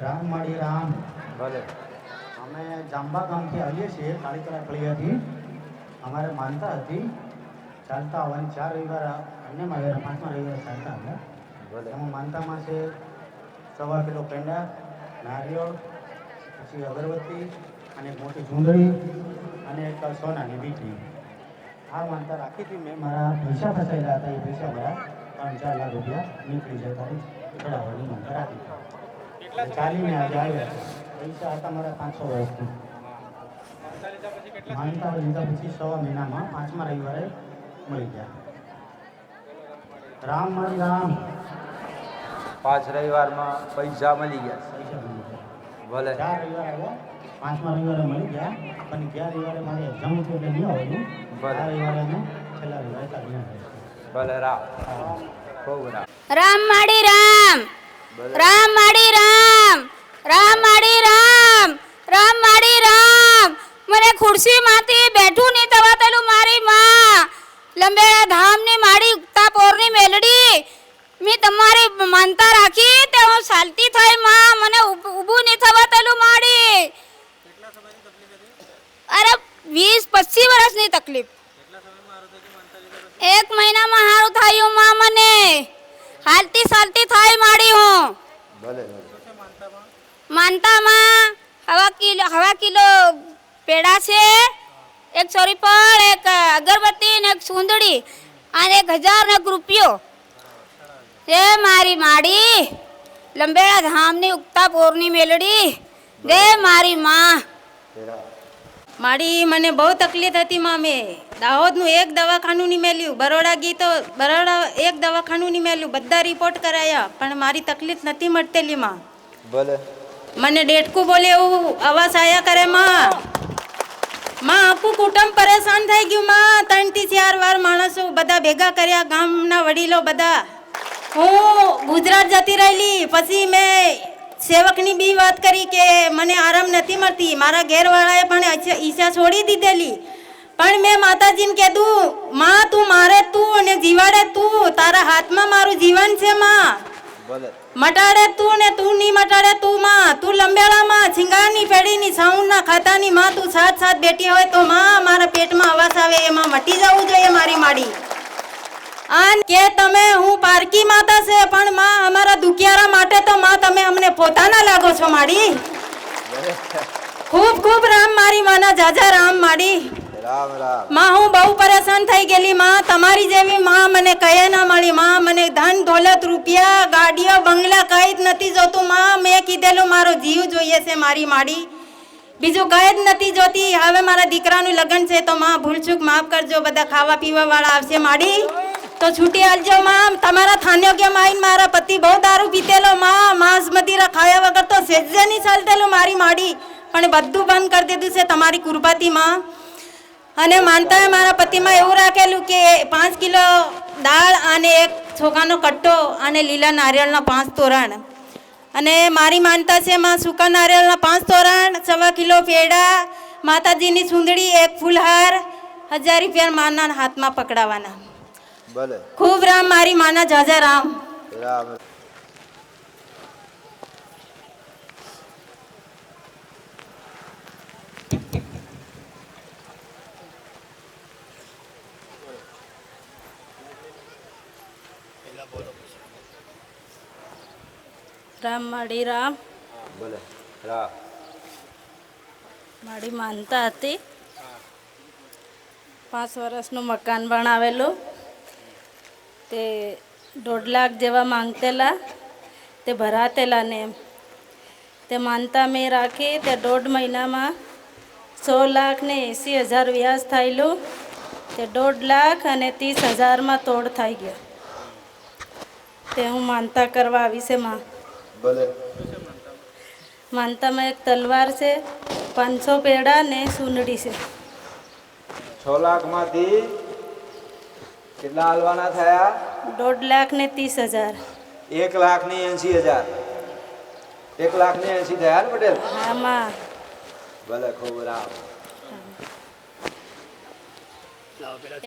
રામ માડી રામ ભલે અમે જાંબા ગામથી આવીએ છીએ કાળીકરા ફળિયાથી. અમારે માનતા હતી ચાલતા આવવાની 4 રવિવાર અન્યમાં આવ્યા, 5મા રવિવારે ચાલતા આવ્યા. એમાં માનતામાં છે 1.25 કિલો પેંડા, નારિયેળ, પછી અગરબત્તી અને એક મોટી ચૂંદડી અને એક સોનાની વીંટી. આ માનતા રાખી હતી મેં. મારા પૈસા ફસાયેલા હતા, એ પૈસા મારા 3-4 લાખ રૂપિયા નીકળી જતા ચડાવવાની માનતા રાખી હતી. ચાલીને આજે આવ્યા. પૈસા હતા મારા 500 વર્ષથી. માનતા લીધા પછી 6 મહિનામાં 5મા રવિવારે મળી ગયા. રામ મારી રામ 5 રવિવારમાં પૈસા મળી ગયા. પૈસા મળી ગયા. ભલે 4 રવિવાર આવ્યા, 5મા રવિવારે મળી ગયા. પણ 11 રવિવારે મારે એક્ઝામ હતું એટલે નહીં આવ્યું. ભલે 4 રવિવારે અમે છેલ્લા રવિવારે કાઢી. ભલે રામ ખૂબ રામ રામ માડી રામ રામ માડી રામ રામ માડી રામ રામ માડી રામ. મને ખુરશીમાંથી બેઠું નહીં થવાતેલું મારી માં લંબેડા ધામની માડી ઉગતા પોરની મેલડી. મેં તમારી માનતા રાખી તે હું ચાલતી થઈ માં. મને ઊભું નહીં થવાતેલું માડી. અરે 20-25 વર્ષની તકલીફ. 1 મહિનામાં સારું થયું માં. મને હાલતી ચાલતી થઈ માડી હું. ભલે માનતામાં હવા કિલો પેડા છે, એક ચોરીફળ, એક અગરબત્તી ને એક સુંદડી અને 1000 રૂપિયો. એ મારી માડી લંબેડા ધામની ઉગતા પોરની મેલડી દે મારી માં. મારી મને બહુ તકલીફ હતી માં. મેં દાહોદનું એક દવાખાનું નહીં મેલ્યું, બરોડા ગઈ તો બરોડા એક દવાખાનું નહીં મેલ્યું, બધા રિપોર્ટ કરાયા પણ મારી તકલીફ નથી મળતેલી માં. ભલે મને ડેટકું બોલે એવું અવાજ આયા કરે માં. આખું કુટુંબ પરેશાન થઈ ગયું માં. 3 થી 4 વાર માણસો બધા ભેગા કર્યા, ગામના વડીલો બધા. હું ગુજરાત જતી રહેલી. પછી મેં સેવકની બી વાત કરી કે મને આરામ નથી મળતી. મારા ઘેરવાળાએ પણ ઈચ્છા છોડી દીધેલી. પણ મેં માતાજીને કીધું માં તું મારે તું અને જીવાડે તું, તારા હાથમાં મારું જીવન છે માં. ભલે મટાડે તું ને તું નહીં મટાડે તું માં. તું લંબેડામાં છીંગાની ફેડીની સાઉન્ડના ખાતાની માં. તું સાથ બેઠી હોય તો માં મારા પેટમાં અવાજ આવે એમાં મટી જવું જોઈએ મારી માડી. અને કે તમે હું પારકી માતા છે પણ માં અમારા દુખિયારા માટે તો માં તમે અમને પોતાના લાગો છો માડી. ખૂબ ખૂબ રામ મારી માના જાજા રામ માડી. રામ રામ માં હું બહુ પરેશાન થઈ ગયેલી માં. તમારી જેવી માં મને કહે ના મળી માં. મને ધન દોલત રૂપિયા ગાડીઓ બંગલા કઈ જ નથી જોતું માં. મેં કીધેલું મારો જીવ જોઈએ છે મારી માડી, બીજું કઈ જ નથી જોતી. હવે મારા દીકરાનું લગ્ન છે તો માં ભૂલચૂક માફ કરજો. બધા ખાવા પીવા વાળા આવશે માડી તો છૂટી આલજો માં. તમારા થાન્યોગ્યમાં આવીને મારા પતિ બહુ દારૂ પીતેલો માં. માંસ મદિરા ખાયા વગર તો સેજે નહીં ચાલતેલું મારી માડી. પણ બધું બંધ કરી દીધું છે તમારી કૃપાથી માં. અને માનતા મારા પતિમાં એવું રાખેલું કે 5 કિલો દાળ અને 1 ચોખાનો કટ્ટો અને લીલા નારિયેળના 5 તોરણ. અને મારી માનતા છે માં સૂકા નારિયેળના 5 તોરણ, 1.25 કિલો પેડા, માતાજીની સુંદડી, 1 ફૂલહાર, 1000 રૂપિયા માના હાથમાં પકડાવાના. ભલે ખૂબ રામ મારી માના જાજા રામ. રામ રામ માડી રામ. ભલે રામ મારી માનતા હતી 5 વર્ષનું મકાન બનાવેલું. તે 1.5 લાખ જેવા માંગતેલા, તે ભરાતેલા ને તે માનતા મેં રાખી. તે 1.5 મહિનામાં 6,80,000 વ્યાજ થયેલું. તે 1,30,30,000 તોડ થઈ ગયો. તે હું માનતા કરવા આવી છે માં. ભલે માનતામાં એક તલવાર છે, 500 પેડા ને સુંદડી છે. 6 લાખમાંથી કેટલા હાલવાના થયા? 1,30,000. 1,80,000. 1,80,000 થયા ને પટેલ? આમાં ભલે ખૂબ રામ.